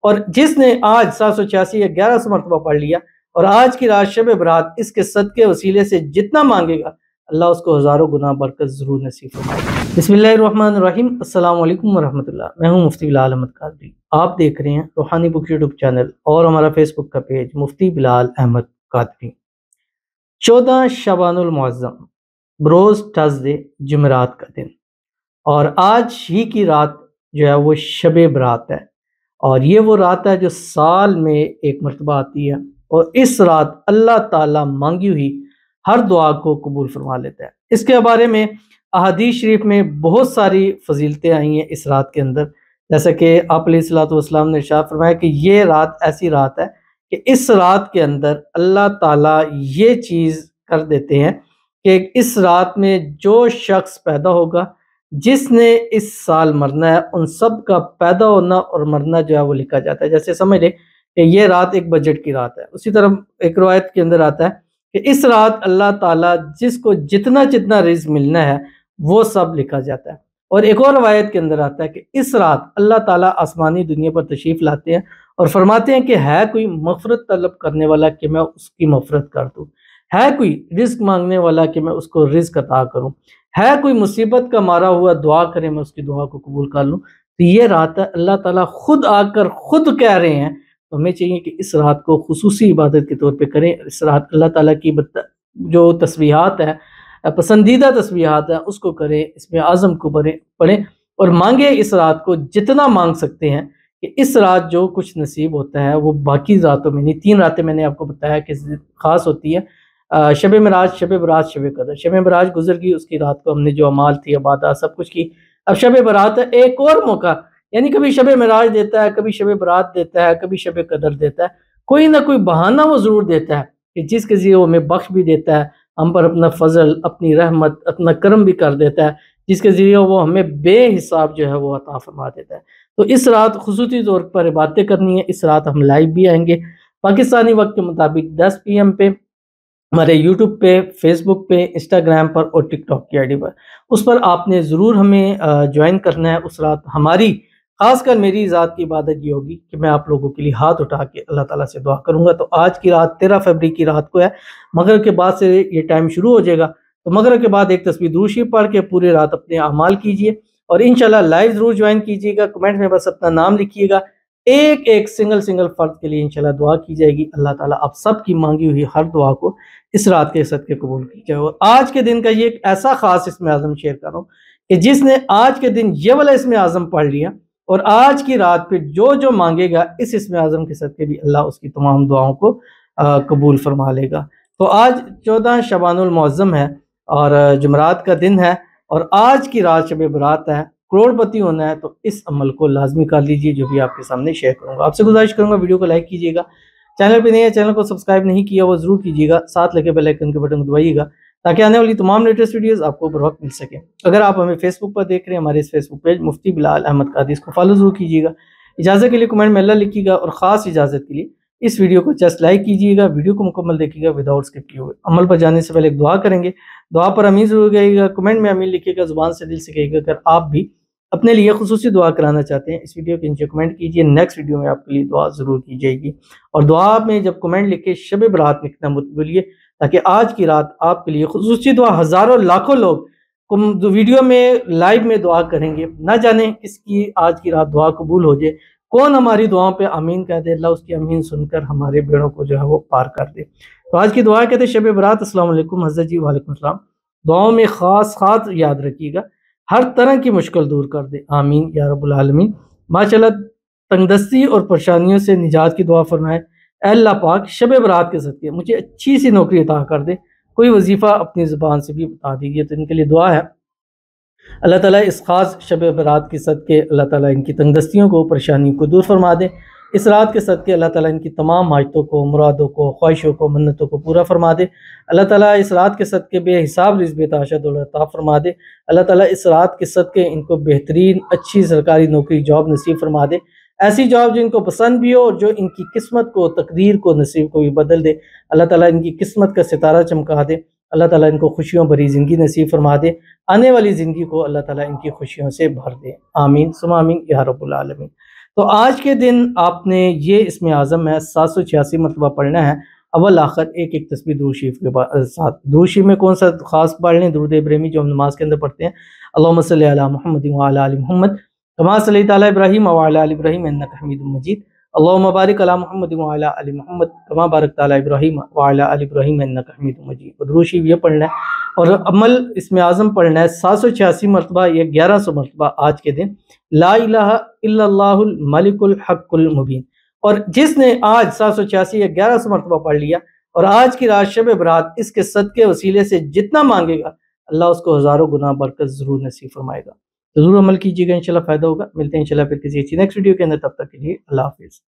اور جس نے آج 786 یا 1100 مرتبہ پڑھ لیا اور آج کی رات شب برات اس کے صدقے وسیلے سے جتنا مانگے گا اللہ اس کو ہزاروں گنا برکت ضرور نصیب فرمائے گا۔ بسم اللہ الرحمن الرحیم۔ السلام علیکم ورحمۃ اللہ۔ میں ہوں مفتی بلال احمد قادری۔ آپ دیکھ رہے ہیں روحانی بک یوٹیوب چینل اور ہمارا فیس بک کا پیج مفتی بلال احمد قادری۔ 14 شعبان المعظم بروز تھرسڈے جمعرات کا دن، اور آج ہی کی رات جو ہے وہ شب برات ہے، اور یہ وہ رات ہے جو سال میں ایک مرتبہ آتی ہے، اور اس رات اللہ تعالیٰ مانگی ہوئی ہر دعا کو قبول فرما لیتا ہے۔ اس کے بارے میں احادیث شریف میں بہت ساری فضیلتیں آئی ہیں اس رات کے اندر، جیسا کہ آپ علیہ الصلوۃ والسلام نے ارشاد فرمایا کہ یہ رات ایسی رات ہے کہ اس رات کے اندر اللہ تعالیٰ یہ چیز کر دیتے ہیں کہ اس رات میں جو شخص پیدا ہوگا جس نے اس سال مرنا ہے ان سب کا پیدا ہونا اور مرنا جو ہے وہ لکھا جاتا ہے۔ جیسے سمجھ لیں کہ یہ رات ایک بجٹ کی رات ہے، اسی طرح ایک روایت کے اندر آتا ہے کہ اس رات اللہ تعالیٰ جس کو جتنا جتنا رزق ملنا ہے وہ سب لکھا جاتا ہے۔ اور ایک اور روایت کے اندر آتا ہے کہ اس رات اللہ تعالیٰ آسمانی دنیا پر تشریف لاتے ہیں اور فرماتے ہیں کہ ہے کوئی مغفرت طلب کرنے والا کہ میں اس کی مغفرت کر دوں، ہے کوئی رزق مانگنے والا کہ میں اس کو رزق عطا کروں، ہے کوئی مصیبت کا مارا ہوا دعا کرے میں اس کی دعا کو قبول کر لوں۔ تو یہ رات ہے، اللہ تعالیٰ خود آ کر خود کہہ رہے ہیں، تو ہمیں چاہیے کہ اس رات کو خصوصی عبادت کے طور پہ کریں۔ اس رات اللہ تعالیٰ کی جو تسبیحات ہے، پسندیدہ تسبیحات ہیں، اس کو کریں، اس میں اعظم کو پڑھیں اور مانگیں اس رات کو جتنا مانگ سکتے ہیں، کہ اس رات جو کچھ نصیب ہوتا ہے وہ باقی راتوں میں نہیں۔ 3 راتیں میں نے آپ کو بتایا کہ خاص ہوتی ہے، شب معراج، شب برات، شب قدر۔ شب معراج گزر گئی، اس کی رات کو ہم نے جو اعمال تھی، عبادات، سب کچھ کی۔ اب شب برات ہے، ایک اور موقع، یعنی کبھی شب معراج دیتا ہے، کبھی شب برات دیتا ہے، کبھی شب قدر دیتا ہے، کوئی نہ کوئی بہانہ وہ ضرور دیتا ہے کہ جس کے ذریعے وہ ہمیں بخش بھی دیتا ہے، ہم پر اپنا فضل، اپنی رحمت، اپنا کرم بھی کر دیتا ہے، جس کے ذریعے وہ ہمیں بے حساب جو ہے وہ عطا فرما دیتا ہے۔ تو اس رات خصوصی طور پر عبادتیں کرنی ہے۔ اس رات ہم لائیو بھی آئیں گے پاکستانی وقت کے مطابق 10 PM پہ، ہمارے یوٹیوب پہ، فیس بک پہ، انسٹاگرام پر اور ٹک ٹاک کی آئی ڈی پر۔ اس پر آپ نے ضرور ہمیں جوائن کرنا ہے۔ اس رات ہماری، خاص کر میری ذات کی عبادت یہ ہوگی کہ میں آپ لوگوں کے لیے ہاتھ اٹھا کے اللہ تعالیٰ سے دعا کروں گا۔ تو آج کی رات 13 فروری کی رات کو ہے، مغرب کے بعد سے یہ ٹائم شروع ہو جائے گا، تو مغرب کے بعد ایک تسبیح درود شریف پڑھ کے پورے رات اپنے اعمال کیجئے، اور انشاءاللہ لائیو ضرور جوائن کیجئے گا۔ کمنٹ میں بس اپنا نام لکھیے گا، ایک سنگل فرد کے لیے انشاءاللہ دعا کی جائے گی۔ اللہ تعالیٰ آپ سب کی مانگی ہوئی ہر دعا کو اس رات کے صدقے قبول کیجائے۔ اور آج کے دن کا یہ ایک ایسا خاص اسم اعظم شیئر کر رہا ہوں کہ جس نے آج کے دن یہ والا اسم اعظم پڑھ لیا اور آج کی رات پہ جو مانگے گا اس اسم اعظم کے صدقے بھی اللہ اس کی تمام دعاؤں کو قبول فرما لے گا۔ تو آج 14 شعبان المعظم ہے اور جمعرات کا دن ہے، اور آج کی رات شب برات ہے۔ کروڑ پتی ہونا ہے تو اس عمل کو لازمی کر لیجئے جو بھی آپ کے سامنے شیئر کروں گا۔ آپ سے گزارش کروں گا ویڈیو کو لائک کیجئے گا، چینل پہ نہیں ہے چینل کو سبسکرائب نہیں کیا وہ ضرور کیجئے گا، ساتھ لگے بیل آئیکن کے بٹن کو دبائیے گا تاکہ آنے والی تمام لیٹسٹ ویڈیوز آپ کو بر وقت مل سکیں۔ اگر آپ ہمیں فیس بک پر دیکھ رہے ہیں، ہمارے اس فیس بک پیج مفتی بلال احمد قادری، اس کو فالو ضرور کیجئے گا۔ اجازت کے لیے کمنٹ میں اللہ لکھیے گا، اور خاص اجازت کے لیے اس ویڈیو کو جسٹ لائک کیجئے گا، ویڈیو کو مکمل دیکھیے گا وداؤٹ اسکپ کیے ہوئے۔ عمل پر جانے سے پہلے ایک دعا کریں گے، دعا پر امین ضرور کہیے گا، کمنٹ میں امین لکھیے گا، زبان سے دل سے کہیے گا۔ اگر آپ بھی اپنے لیے خصوصی دعا کرانا چاہتے ہیں اس ویڈیو کے نیچے کمنٹ کیجئے، نیکسٹ ویڈیو میں آپ کے لیے دعا ضرور کی جائے گی۔ اور دعا میں جب کمنٹ لکھے شب برات لکھنا مت بھولیے، تاکہ آج کی رات آپ کے لیے خصوصی دعا ہزاروں لاکھوں لوگ ویڈیو میں لائیو میں دعا کریں گے، نہ جانے کس کی آج کی رات دعا قبول ہو جائے، کون ہماری دعاؤں پہ آمین کہہ دے، اللہ اس کی آمین سن کر ہمارے بیڑوں کو جو ہے وہ پار کر دے۔ تو آج کی دعا کہتے ہیں شب برات۔ السلام علیکم حضرت جی، وعلیکم السلام۔ دعاؤں میں خاص یاد رکھیے گا، ہر طرح کی مشکل دور کر دے، آمین یا رب العالمین۔ ماشاءاللہ تنگ دستی اور پریشانیوں سے نجات کی دعا فرمائے، اے اللہ پاک شب برات کے صدقے مجھے اچھی سی نوکری عطا کر دے، کوئی وظیفہ اپنی زبان سے بھی بتا دیجیے۔ تو ان کے لیے دعا ہے اللہ تعالیٰ اس خاص شب برات کے صدقے اللہ تعالیٰ ان کی تنگ دستیوں کو، پریشانیوں کو دور فرما دے۔ اس رات کے صدقے اللہ تعالیٰ ان کی تمام حاجتوں کو، مرادوں کو، خواہشوں کو، منتوں کو پورا فرما دے۔ اللہ تعالیٰ اس رات کے صدقے بے حساب رزق بے تحاشا دولت عطا فرما دے۔ اللہ تعالیٰ اس رات کے صدقے ان کو بہترین اچھی سرکاری نوکری جاب نصیب فرما دے، ایسی جاب جو ان کو پسند بھی ہو اور جو ان کی قسمت کو، تقدیر کو، نصیب کو بھی بدل دے۔ اللہ تعالیٰ ان کی قسمت کا ستارہ چمکا دے۔ اللہ تعالیٰ ان کو خوشیوں بھری زندگی نصیب فرما دے، آنے والی زندگی کو اللہ تعالیٰ ان کی خوشیوں سے بھر دے، آمین ثم آمین یا رب العالمین۔ تو آج کے دن آپ نے یہ اسم اعظم ہے 786 مرتبہ پڑھنا ہے، اول آخر ایک ایک تسبیح درود شریف کے ساتھ۔ درود شریف میں کون سا خاص پڑھ لیں؟ درود ابراہیمی جو ہم نماز کے اندر پڑھتے ہیں، اللہم صلی علی محمد وعلی آل محمد کما صلیت علی ابراہیم وعلی آل ابراہیم انک حمید مجید، اللہم بارک علی محمد وعلی آل محمد کما بارکت علی ابراہیم وعلی آل ابراہیم انک حمید مجید۔ درود شریف یہ پڑھنا ہے، اور عمل اسم اعظم پڑھنا ہے 786 مرتبہ یا 1100 مرتبہ آج کے دن، لا الہ الا اللہ الملک الحق المبین۔ اور جس نے آج 786 یا 1100 مرتبہ پڑھ لیا اور آج کی رات شب برات اس کے صدقے وسیلے سے جتنا مانگے گا اللہ اس کو ہزاروں گنا برکت ضرور نصیب فرمائے گا۔ ضرور عمل کیجیے گا، انشاءاللہ فائدہ ہوگا۔ ملتے ہیں انشاءاللہ پھر کسی اچھی نیکسٹ ویڈیو کے اندر، تب تک کے لیے اللہ حافظ۔